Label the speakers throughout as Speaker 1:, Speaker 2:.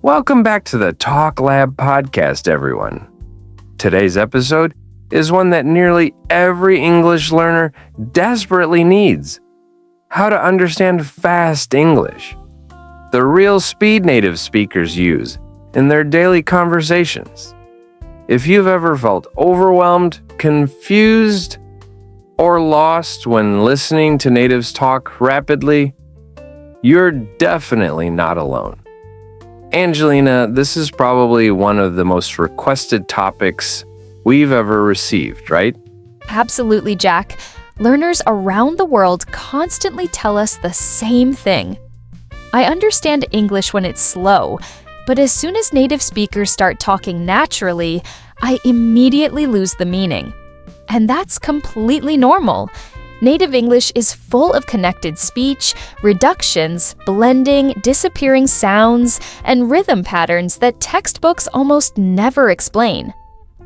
Speaker 1: Welcome back to the Talk Lab podcast, everyone. Today's episode is one that nearly every English learner desperately needs: how to understand fast English, the real speed native speakers use in their daily conversations. If you've ever felt overwhelmed, confused, or lost when listening to natives talk rapidly, you're definitely not alone. Angelina, this is probably one of the most requested topics we've ever received, right?
Speaker 2: Absolutely, Jack. Learners around the world constantly tell us the same thing. I understand English when it's slow, but as soon as native speakers start talking naturally, I immediately lose the meaning. And that's completely normal. Native English is full of connected speech, reductions, blending, disappearing sounds, and rhythm patterns that textbooks almost never explain.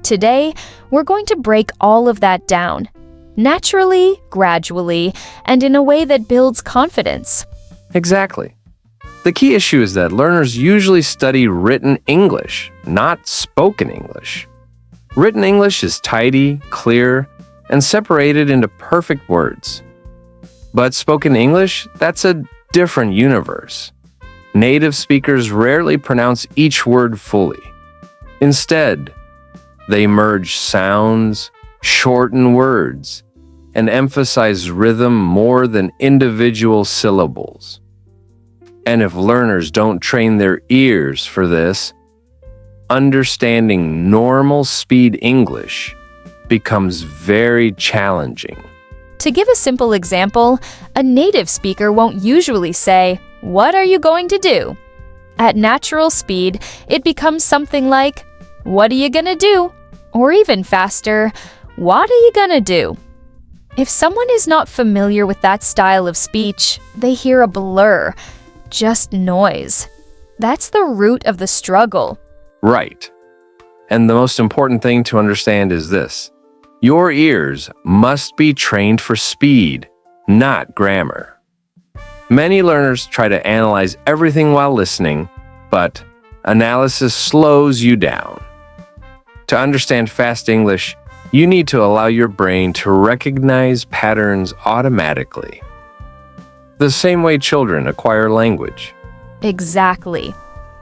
Speaker 2: Today, we're going to break all of that down, naturally, gradually, and in a way that builds confidence.
Speaker 1: Exactly. The key issue is that learners usually study written English, not spoken English. Written English is tidy, clear, and separated into perfect words. But spoken English, that's a different universe. Native speakers rarely pronounce each word fully. Instead, they merge sounds, shorten words, and emphasize rhythm more than individual syllables. And if learners don't train their ears for this, understanding normal speed English becomes very challenging.
Speaker 2: To give a simple example, a native speaker won't usually say, "What are you going to do?" At natural speed, it becomes something like, "What are you gonna do?" Or even faster, "What are you gonna do?" If someone is not familiar with that style of speech, they hear a blur, just noise. That's the root of the struggle.
Speaker 1: Right. And the most important thing to understand is this: your ears must be trained for speed, not grammar. Many learners try to analyze everything while listening, but analysis slows you down. To understand fast English, you need to allow your brain to recognize patterns automatically. The same way children acquire language.
Speaker 2: Exactly.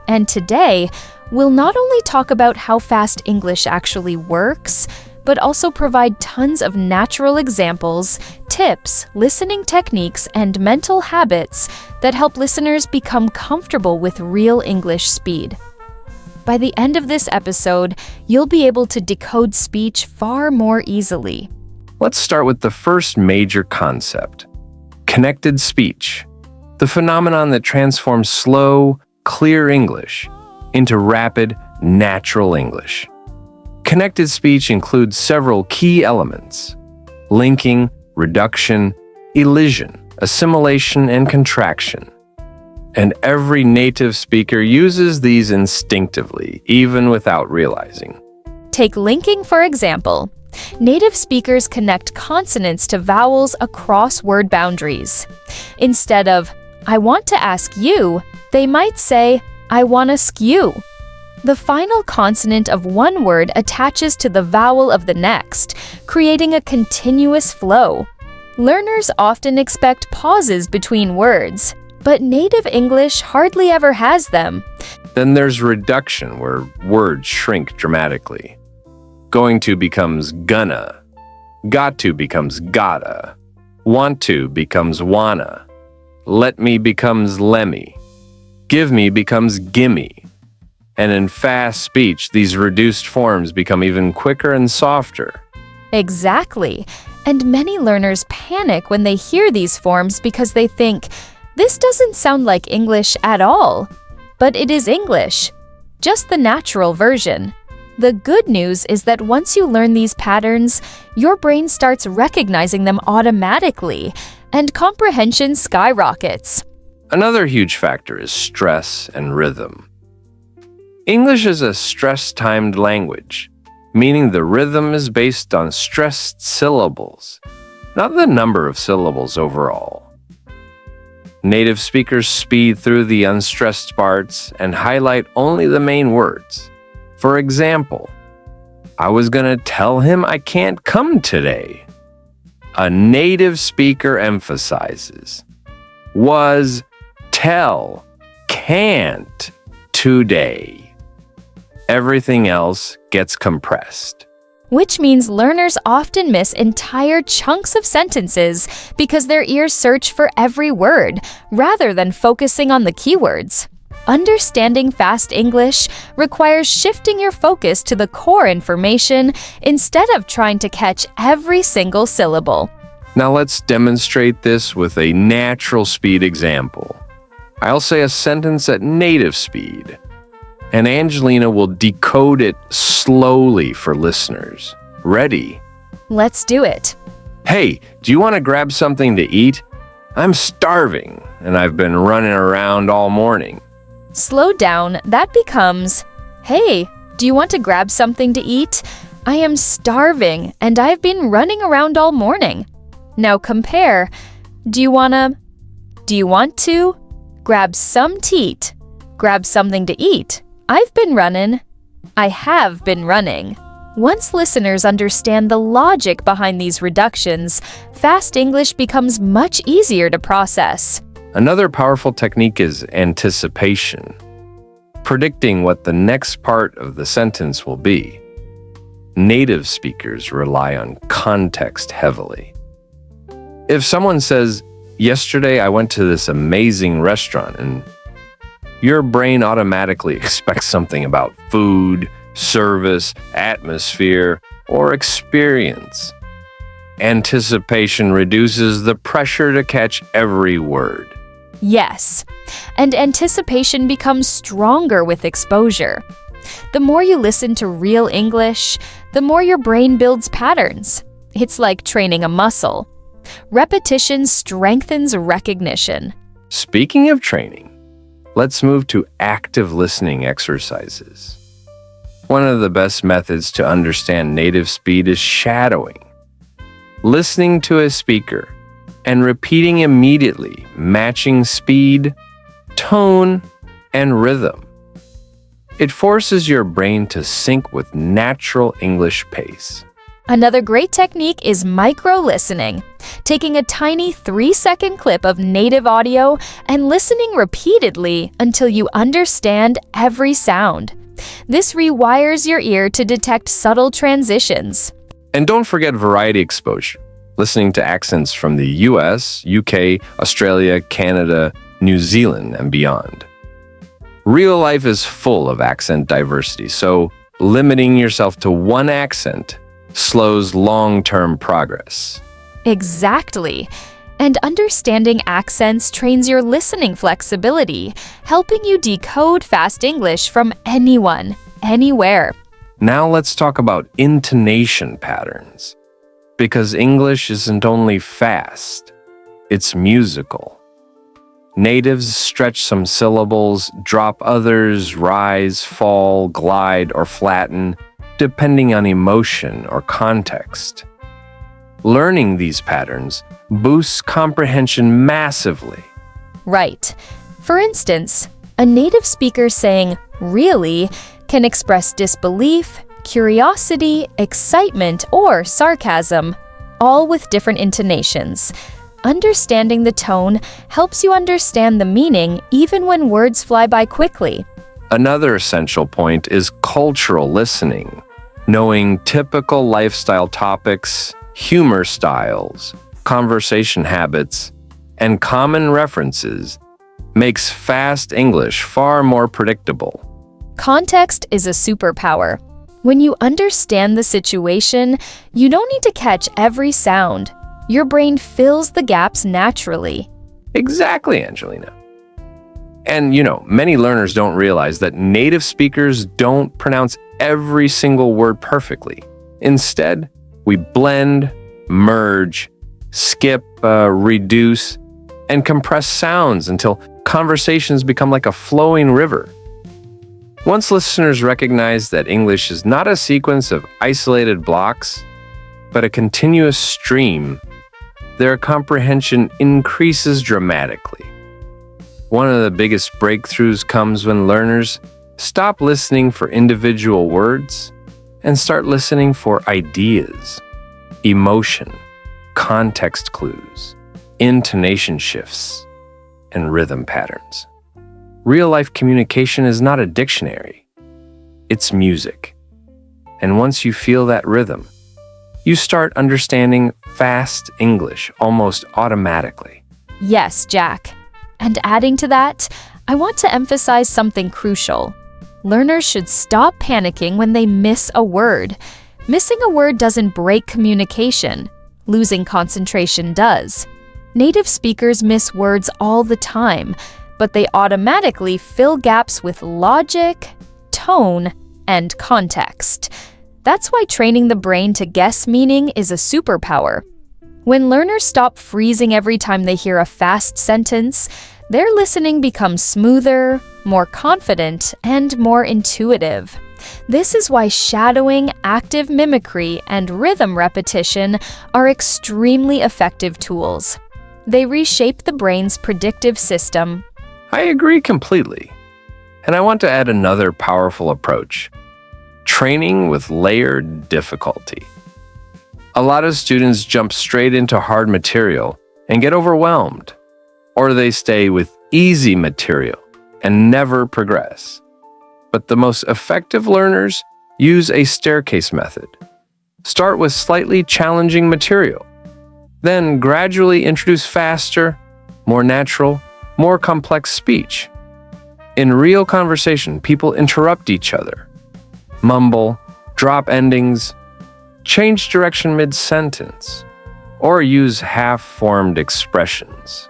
Speaker 2: And today, we'll not only talk about how fast English actually works, but also provide tons of natural examples, tips, listening techniques, and mental habits that help listeners become comfortable with real English speed. By the end of this episode, you'll be able to decode speech far more easily.
Speaker 1: Let's start with the first major concept: connected speech, the phenomenon that transforms slow, clear English into rapid, natural English. Connected speech includes several key elements: linking, reduction, elision, assimilation, and contraction. And every native speaker uses these instinctively, even without realizing.
Speaker 2: Take linking, for example. Native speakers connect consonants to vowels across word boundaries. Instead of, "I want to ask you," they might say, "I want to skew." The final consonant of one word attaches to the vowel of the next, creating a continuous flow. Learners often expect pauses between words, but native English hardly ever has them.
Speaker 1: Then there's reduction, where words shrink dramatically. Going to becomes gonna. Got to becomes gotta. Want to becomes wanna. Let me becomes lemmy. Give me becomes gimme. And in fast speech, these reduced forms become even quicker and softer.
Speaker 2: Exactly. And many learners panic when they hear these forms because they think, "This doesn't sound like English at all." But it is English, just the natural version. The good news is that once you learn these patterns, your brain starts recognizing them automatically, and comprehension skyrockets.
Speaker 1: Another huge factor is stress and rhythm. English is a stress-timed language, meaning the rhythm is based on stressed syllables, not the number of syllables overall. Native speakers speed through the unstressed parts and highlight only the main words. For example, I was going to tell him I can't come today. A native speaker emphasizes was, tell, can't, today. Everything else gets compressed.
Speaker 2: Which means learners often miss entire chunks of sentences because their ears search for every word rather than focusing on the keywords. Understanding fast English requires shifting your focus to the core information instead of trying to catch every single syllable.
Speaker 1: Now let's demonstrate this with a natural speed example. I'll say a sentence at native speed, and Angelina will decode it slowly for listeners. Ready?
Speaker 2: Let's do it.
Speaker 1: Hey, do you want to grab something to eat? I'm starving, and I've been running around all morning.
Speaker 2: Slow down, that becomes, hey, do you want to grab something to eat? I am starving, and I've been running around all morning. Now compare, do you want to? Grab some teat. Grab something to eat. I've been running. I have been running. Once listeners understand the logic behind these reductions, fast English becomes much easier to process.
Speaker 1: Another powerful technique is anticipation, predicting what the next part of the sentence will be. Native speakers rely on context heavily. If someone says, yesterday I went to this amazing restaurant, and your brain automatically expects something about food, service, atmosphere, or experience. Anticipation reduces the pressure to catch every word.
Speaker 2: Yes, and anticipation becomes stronger with exposure. The more you listen to real English, the more your brain builds patterns. It's like training a muscle. Repetition strengthens recognition.
Speaker 1: Speaking of training, let's move to active listening exercises. One of the best methods to understand native speed is shadowing. Listening to a speaker and repeating immediately, matching speed, tone, and rhythm. It forces your brain to sync with natural English pace.
Speaker 2: Another great technique is micro-listening, taking a tiny 3-second clip of native audio and listening repeatedly until you understand every sound. This rewires your ear to detect subtle transitions.
Speaker 1: And don't forget variety exposure, listening to accents from the US, UK, Australia, Canada, New Zealand, and beyond. Real life is full of accent diversity, so limiting yourself to one accent slows long-term progress.
Speaker 2: Exactly. And understanding accents trains your listening flexibility, helping you decode fast English from anyone, anywhere.
Speaker 1: Now let's talk about intonation patterns. Because English isn't only fast, it's musical. Natives stretch some syllables, drop others, rise, fall, glide, or flatten, depending on emotion or context. Learning these patterns boosts comprehension massively.
Speaker 2: Right. For instance, a native speaker saying really can express disbelief, curiosity, excitement, or sarcasm, all with different intonations. Understanding the tone helps you understand the meaning even when words fly by quickly.
Speaker 1: Another essential point is cultural listening. Knowing typical lifestyle topics, humor styles, conversation habits, and common references makes fast English far more predictable.
Speaker 2: Context is a superpower. When you understand the situation, you don't need to catch every sound. Your brain fills the gaps naturally.
Speaker 1: Exactly, Angelina. And many learners don't realize that native speakers don't pronounce every single word perfectly. Instead, we blend, merge, skip, reduce, and compress sounds until conversations become like a flowing river. Once listeners recognize that English is not a sequence of isolated blocks, but a continuous stream, their comprehension increases dramatically. One of the biggest breakthroughs comes when learners stop listening for individual words and start listening for ideas, emotion, context clues, intonation shifts, and rhythm patterns. Real-life communication is not a dictionary. It's music. And once you feel that rhythm, you start understanding fast English almost automatically.
Speaker 2: Yes, Jack. And adding to that, I want to emphasize something crucial. Learners should stop panicking when they miss a word. Missing a word doesn't break communication. Losing concentration does. Native speakers miss words all the time, but they automatically fill gaps with logic, tone, and context. That's why training the brain to guess meaning is a superpower. When learners stop freezing every time they hear a fast sentence, their listening becomes smoother, more confident, and more intuitive. This is why shadowing, active mimicry, and rhythm repetition are extremely effective tools. They reshape the brain's predictive system.
Speaker 1: I agree completely. And I want to add another powerful approach: training with layered difficulty. A lot of students jump straight into hard material and get overwhelmed, or they stay with easy material and never progress. But the most effective learners use a staircase method. Start with slightly challenging material, then gradually introduce faster, more natural, more complex speech. In real conversation, people interrupt each other, mumble, drop endings, change direction mid-sentence, or use half-formed expressions.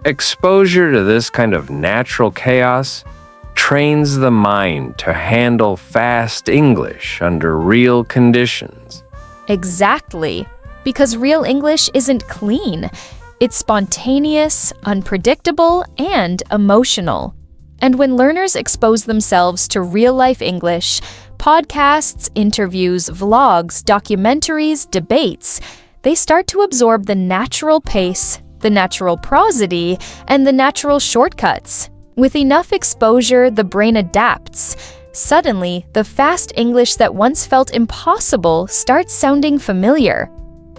Speaker 1: Exposure to this kind of natural chaos trains the mind to handle fast English under real conditions.
Speaker 2: Exactly, because real English isn't clean. It's spontaneous, unpredictable, and emotional. And when learners expose themselves to real-life English, podcasts, interviews, vlogs, documentaries, debates, they start to absorb the natural pace, the natural prosody, and the natural shortcuts. With enough exposure, the brain adapts. Suddenly, the fast English that once felt impossible starts sounding familiar.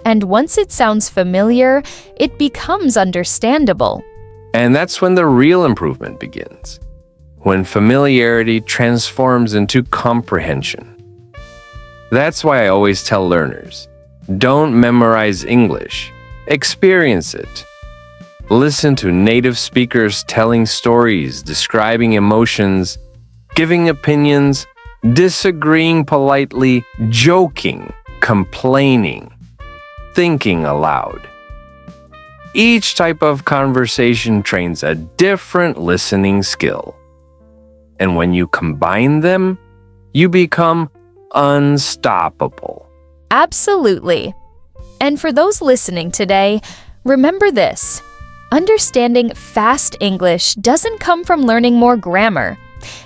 Speaker 2: And once it sounds familiar, it becomes understandable.
Speaker 1: And that's when the real improvement begins, when familiarity transforms into comprehension. That's why I always tell learners, don't memorize English, experience it. Listen to native speakers telling stories, describing emotions, giving opinions, disagreeing politely, joking, complaining, thinking aloud. Each type of conversation trains a different listening skill. And when you combine them, you become unstoppable.
Speaker 2: Absolutely. And for those listening today, remember this. Understanding fast English doesn't come from learning more grammar.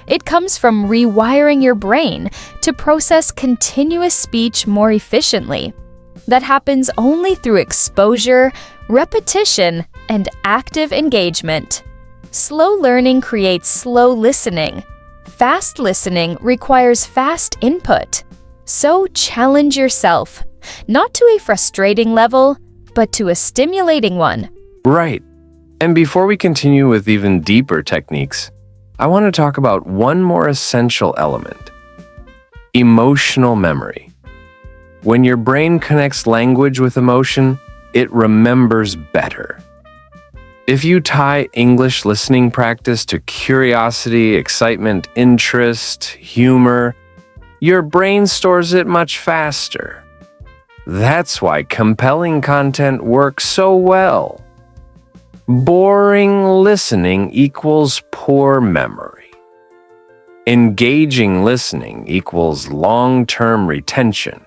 Speaker 2: It comes from rewiring your brain to process continuous speech more efficiently. That happens only through exposure, repetition, and active engagement. Slow learning creates slow listening. Fast listening requires fast input. So challenge yourself, not to a frustrating level, but to a stimulating one.
Speaker 1: Right. And before we continue with even deeper techniques, I want to talk about one more essential element: emotional memory. When your brain connects language with emotion, it remembers better. If you tie English listening practice to curiosity, excitement, interest, humor, your brain stores it much faster. That's why compelling content works so well. Boring listening equals poor memory. Engaging listening equals long-term retention.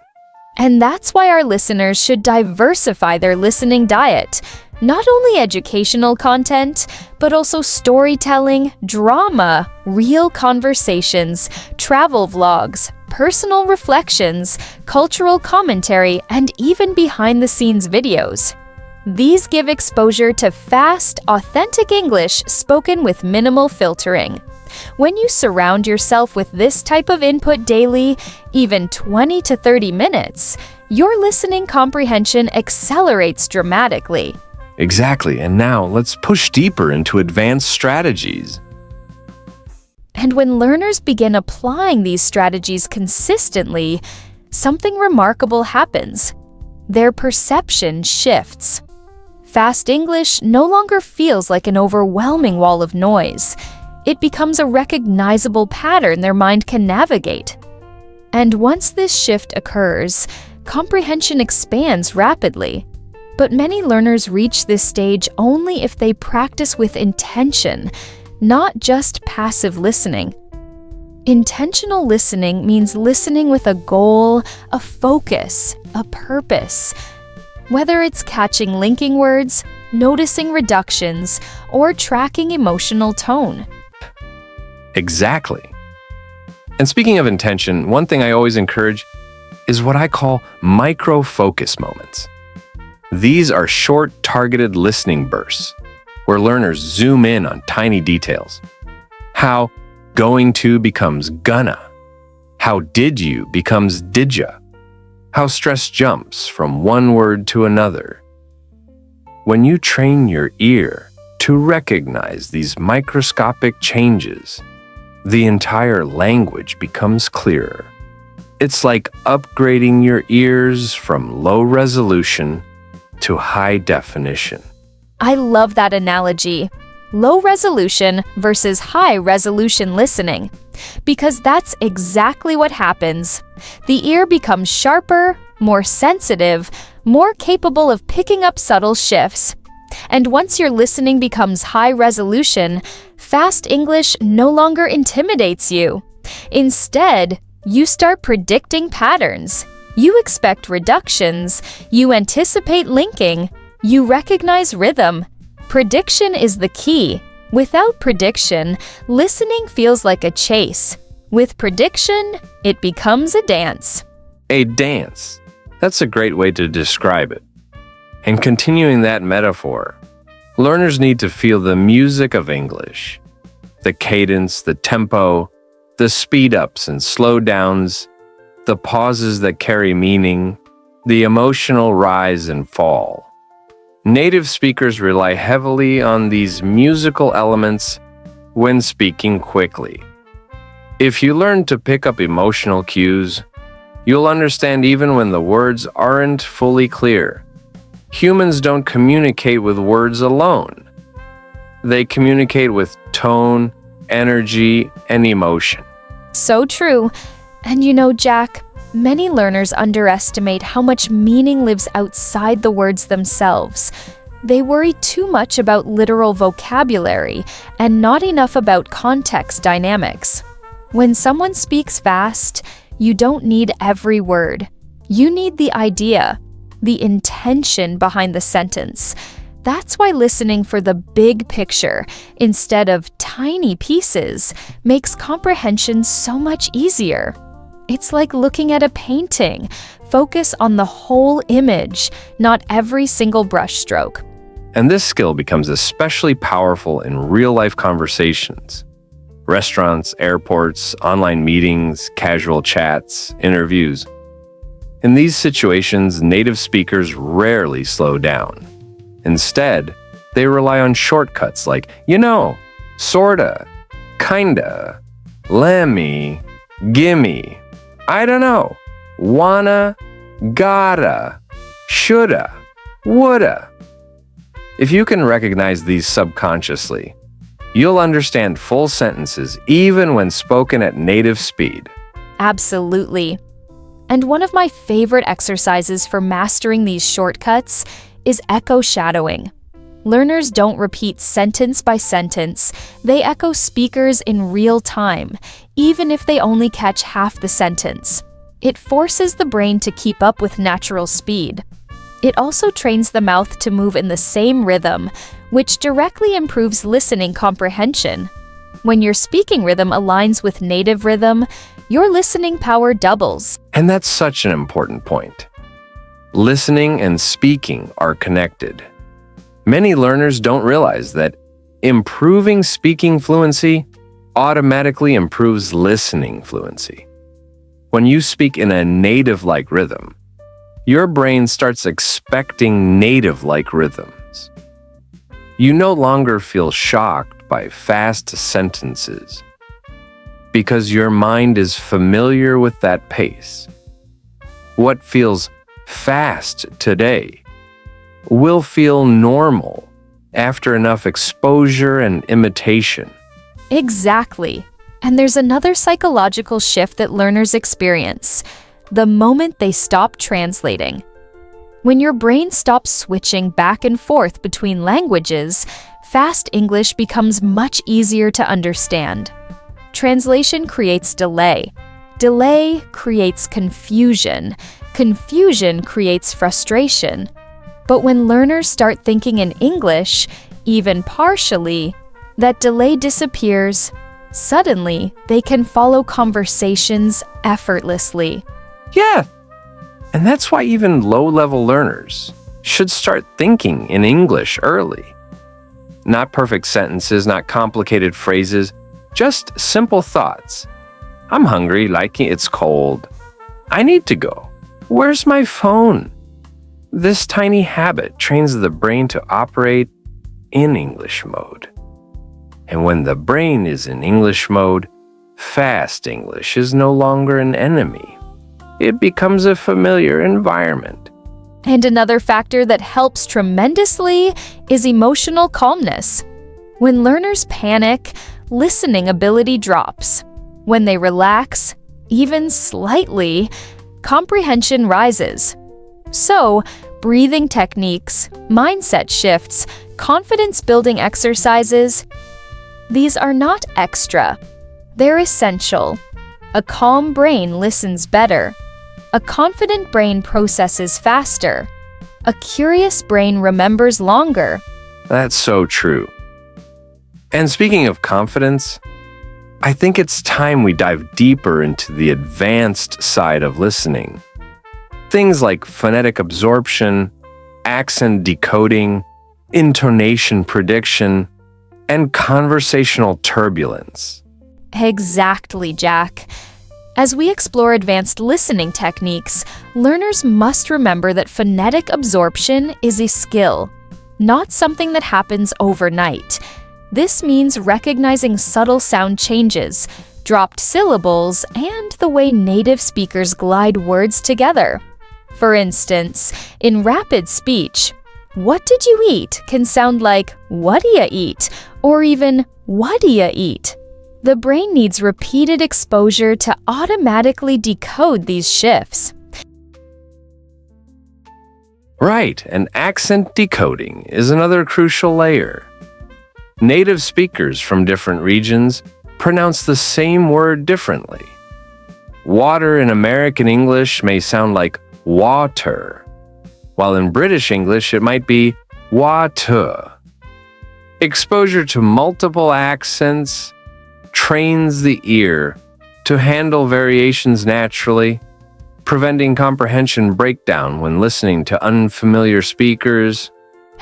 Speaker 2: And that's why our listeners should diversify their listening diet. Not only educational content, but also storytelling, drama, real conversations, travel vlogs, personal reflections, cultural commentary, and even behind-the-scenes videos. These give exposure to fast, authentic English spoken with minimal filtering. When you surround yourself with this type of input daily, even 20 to 30 minutes, your listening comprehension accelerates dramatically.
Speaker 1: Exactly, and now let's push deeper into advanced strategies.
Speaker 2: And when learners begin applying these strategies consistently, something remarkable happens. Their perception shifts. Fast English no longer feels like an overwhelming wall of noise. It becomes a recognizable pattern their mind can navigate. And once this shift occurs, comprehension expands rapidly. But many learners reach this stage only if they practice with intention, not just passive listening. Intentional listening means listening with a goal, a focus, a purpose. Whether it's catching linking words, noticing reductions, or tracking emotional tone.
Speaker 1: Exactly. And speaking of intention, one thing I always encourage is what I call micro-focus moments. These are short, targeted listening bursts where learners zoom in on tiny details. How going to becomes gonna. How did you becomes did ya. How stress jumps from one word to another. When you train your ear to recognize these microscopic changes, the entire language becomes clearer. It's like upgrading your ears from low resolution to high definition.
Speaker 2: I love that analogy. Low resolution versus high resolution listening. Because that's exactly what happens. The ear becomes sharper, more sensitive, more capable of picking up subtle shifts. And once your listening becomes high resolution, fast English no longer intimidates you. Instead, you start predicting patterns. You expect reductions. You anticipate linking. You recognize rhythm. Prediction is the key. Without prediction, listening feels like a chase. With prediction, it becomes a dance.
Speaker 1: A dance. That's a great way to describe it. And continuing that metaphor, learners need to feel the music of English. The cadence, the tempo, the speed-ups and slow-downs, the pauses that carry meaning, the emotional rise and fall. Native speakers rely heavily on these musical elements when speaking quickly. If you learn to pick up emotional cues, you'll understand even when the words aren't fully clear. Humans don't communicate with words alone. They communicate with tone, energy, and emotion.
Speaker 2: So true. And you know, Jack, many learners underestimate how much meaning lives outside the words themselves. They worry too much about literal vocabulary and not enough about context dynamics. When someone speaks fast, you don't need every word. You need the idea, the intention behind the sentence. That's why listening for the big picture instead of tiny pieces makes comprehension so much easier. It's like looking at a painting. Focus on the whole image, not every single brushstroke.
Speaker 1: And this skill becomes especially powerful in real-life conversations. Restaurants, airports, online meetings, casual chats, interviews. In these situations, native speakers rarely slow down. Instead, they rely on shortcuts like, sorta, kinda, lemme, gimme, I don't know, wanna, gotta, shoulda, woulda. If you can recognize these subconsciously, you'll understand full sentences even when spoken at native speed.
Speaker 2: Absolutely. And one of my favorite exercises for mastering these shortcuts is echo shadowing. Learners don't repeat sentence by sentence. They echo speakers in real time, even if they only catch half the sentence. It forces the brain to keep up with natural speed. It also trains the mouth to move in the same rhythm, which directly improves listening comprehension. When your speaking rhythm aligns with native rhythm, your listening power doubles.
Speaker 1: And that's such an important point. Listening and speaking are connected. Many learners don't realize that improving speaking fluency automatically improves listening fluency. When you speak in a native-like rhythm, your brain starts expecting native-like rhythms. You no longer feel shocked by fast sentences because your mind is familiar with that pace. What feels fast today will feel normal after enough exposure and imitation.
Speaker 2: Exactly. And there's another psychological shift that learners experience the moment they stop translating. When your brain stops switching back and forth between languages, fast English becomes much easier to understand. Translation creates delay. Delay creates confusion. Confusion creates frustration. But when learners start thinking in English, even partially, that delay disappears. Suddenly, they can follow conversations effortlessly.
Speaker 1: Yeah, and that's why even low-level learners should start thinking in English early. Not perfect sentences, not complicated phrases, just simple thoughts. I'm hungry, like it's cold. I need to go. Where's my phone? This tiny habit trains the brain to operate in English mode. And when the brain is in English mode, fast English is no longer an enemy. It becomes a familiar environment.
Speaker 2: And another factor that helps tremendously is emotional calmness. When learners panic, listening ability drops. When they relax, even slightly, comprehension rises. So, breathing techniques, mindset shifts, confidence-building exercises, these are not extra. They're essential. A calm brain listens better. A confident brain processes faster. A curious brain remembers longer.
Speaker 1: That's so true. And speaking of confidence, I think it's time we dive deeper into the advanced side of listening. Things like phonetic absorption, accent decoding, intonation prediction, and conversational turbulence.
Speaker 2: Exactly, Jack. As we explore advanced listening techniques, learners must remember that phonetic absorption is a skill, not something that happens overnight. This means recognizing subtle sound changes, dropped syllables, and the way native speakers glide words together. For instance, in rapid speech, "What did you eat?" can sound like "What do you eat?" or even "What do you eat?" The brain needs repeated exposure to automatically decode these shifts.
Speaker 1: Right, and accent decoding is another crucial layer. Native speakers from different regions pronounce the same word differently. Water in American English may sound like water, while in British English it might be water. Exposure to multiple accents trains the ear to handle variations naturally, preventing comprehension breakdown when listening to unfamiliar speakers.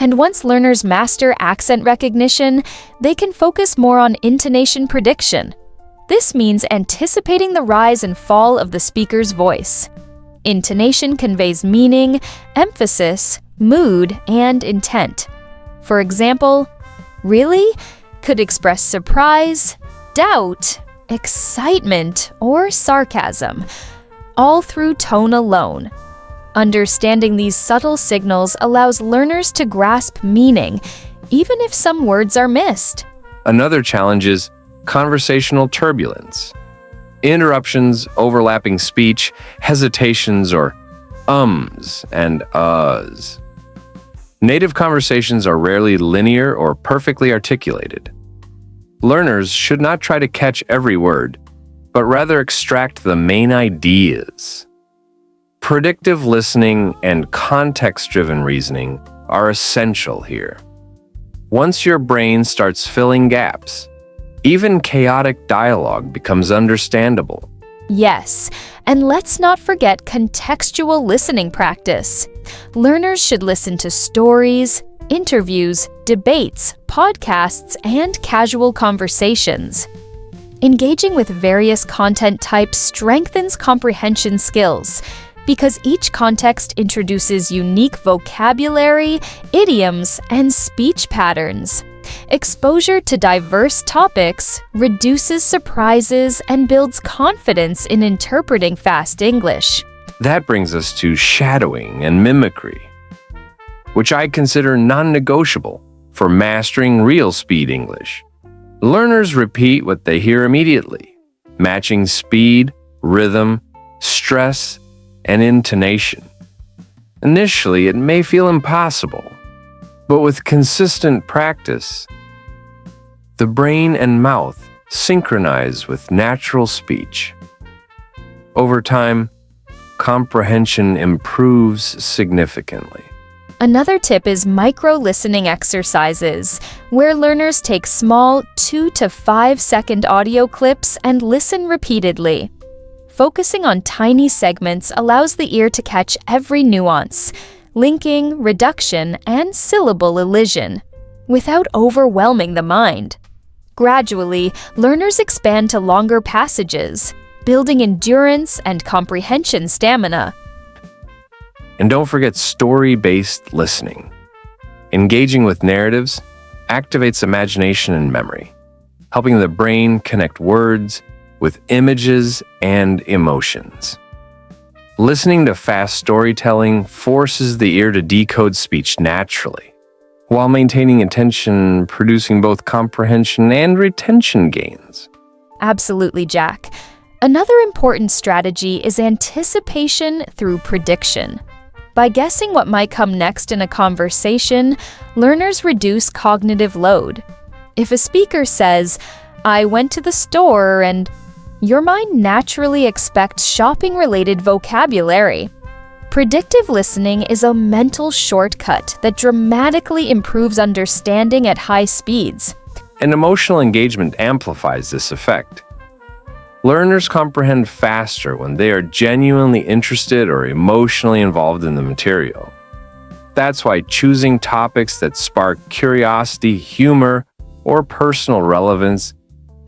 Speaker 2: And once learners master accent recognition, they can focus more on intonation prediction. This means anticipating the rise and fall of the speaker's voice. Intonation conveys meaning, emphasis, mood, and intent. For example, "Really?" could express surprise, doubt, excitement, or sarcasm, all through tone alone. Understanding these subtle signals allows learners to grasp meaning, even if some words are missed.
Speaker 1: Another challenge is conversational turbulence. Interruptions, overlapping speech, hesitations, or ums and uhs. Native conversations are rarely linear or perfectly articulated. Learners should not try to catch every word, but rather extract the main ideas. Predictive listening and context-driven reasoning are essential here. Once your brain starts filling gaps, even chaotic dialogue becomes understandable.
Speaker 2: Yes, And let's not forget contextual listening practice. Learners should listen to stories, interviews, debates, podcasts, and casual conversations. Engaging with various content types strengthens comprehension skills because each context introduces unique vocabulary, idioms, and speech patterns. Exposure to diverse topics reduces surprises and builds confidence in interpreting fast English.
Speaker 1: That brings us to shadowing and mimicry, which I consider non-negotiable for mastering real speed English. Learners repeat what they hear immediately, matching speed, rhythm, stress, and intonation. Initially, it may feel impossible, but with consistent practice, the brain and mouth synchronize with natural speech. Over time, comprehension improves significantly.
Speaker 2: Another tip is micro-listening exercises, where learners take small 2 to 5 second audio clips and listen repeatedly. Focusing on tiny segments allows the ear to catch every nuance, linking, reduction, and syllable elision, without overwhelming the mind. Gradually, learners expand to longer passages, building endurance and comprehension stamina.
Speaker 1: And don't forget story-based listening. Engaging with narratives activates imagination and memory, helping the brain connect words with images and emotions. Listening to fast storytelling forces the ear to decode speech naturally, while maintaining attention, producing both comprehension and retention gains.
Speaker 2: Absolutely, Jack. Another important strategy is anticipation through prediction. By guessing what might come next in a conversation, learners reduce cognitive load. If a speaker says, "I went to the store," and your mind naturally expects shopping-related vocabulary. Predictive listening is a mental shortcut that dramatically improves understanding at high speeds.
Speaker 1: And emotional engagement amplifies this effect. Learners comprehend faster when they are genuinely interested or emotionally involved in the material. That's why choosing topics that spark curiosity, humor, or personal relevance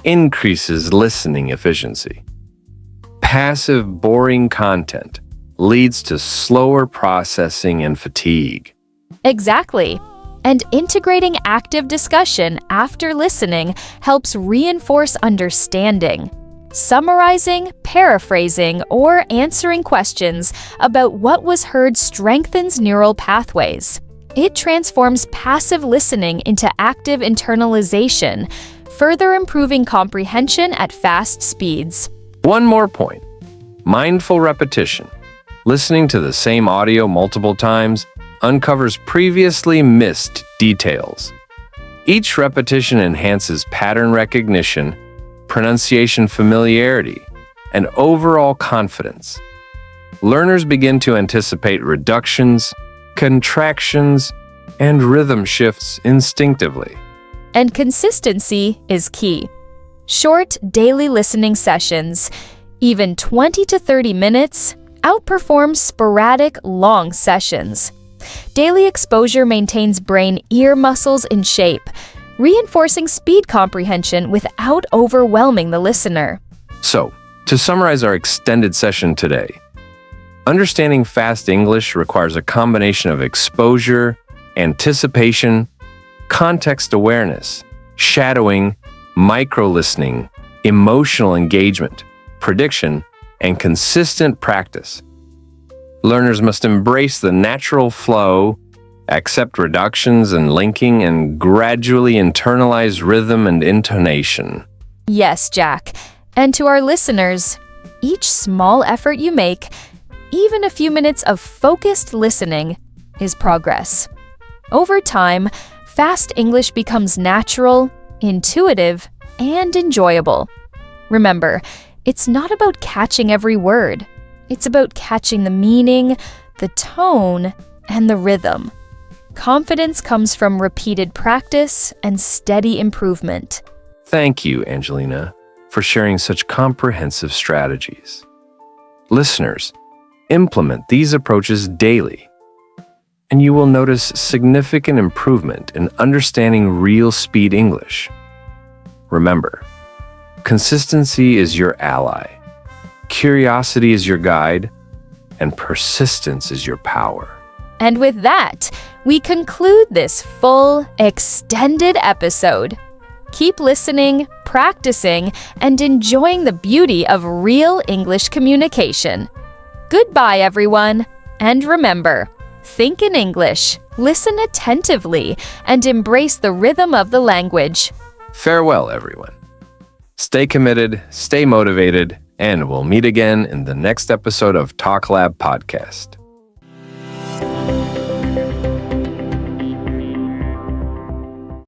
Speaker 1: increases listening efficiency. Passive, boring content leads to slower processing and fatigue.
Speaker 2: Exactly. And integrating active discussion after listening helps reinforce understanding. Summarizing, paraphrasing, or answering questions about what was heard strengthens neural pathways. It transforms passive listening into active internalization, further improving comprehension at fast speeds.
Speaker 1: One more point. Mindful repetition. Listening to the same audio multiple times uncovers previously missed details. Each repetition enhances pattern recognition, pronunciation familiarity, and overall confidence. Learners begin to anticipate reductions, contractions, and rhythm shifts instinctively.
Speaker 2: And consistency is key. Short daily listening sessions, even 20 to 30 minutes, outperform sporadic long sessions. Daily exposure maintains brain-ear muscles in shape, reinforcing speed comprehension without overwhelming the listener.
Speaker 1: So, to summarize our extended session today, understanding fast English requires a combination of exposure, anticipation, context awareness, shadowing, micro-listening, emotional engagement, prediction, and consistent practice. Learners must embrace the natural flow, accept reductions and linking, and gradually internalize rhythm and intonation.
Speaker 2: Yes, Jack. And to our listeners, each small effort you make, even a few minutes of focused listening, is progress. Over time, fast English becomes natural, intuitive, and enjoyable. Remember, it's not about catching every word. It's about catching the meaning, the tone, and the rhythm. Confidence comes from repeated practice and steady improvement.
Speaker 1: Thank you, Angelina, for sharing such comprehensive strategies. Listeners, implement these approaches daily, and you will notice significant improvement in understanding real speed English. Remember, consistency is your ally, curiosity is your guide, and persistence is your power.
Speaker 2: And with that, we conclude this full, extended episode. Keep listening, practicing, and enjoying the beauty of real English communication. Goodbye, everyone. And remember, think in English, listen attentively, and embrace the rhythm of the language.
Speaker 1: Farewell, everyone. Stay committed, stay motivated, and we'll meet again in the next episode of Talk Lab Podcast.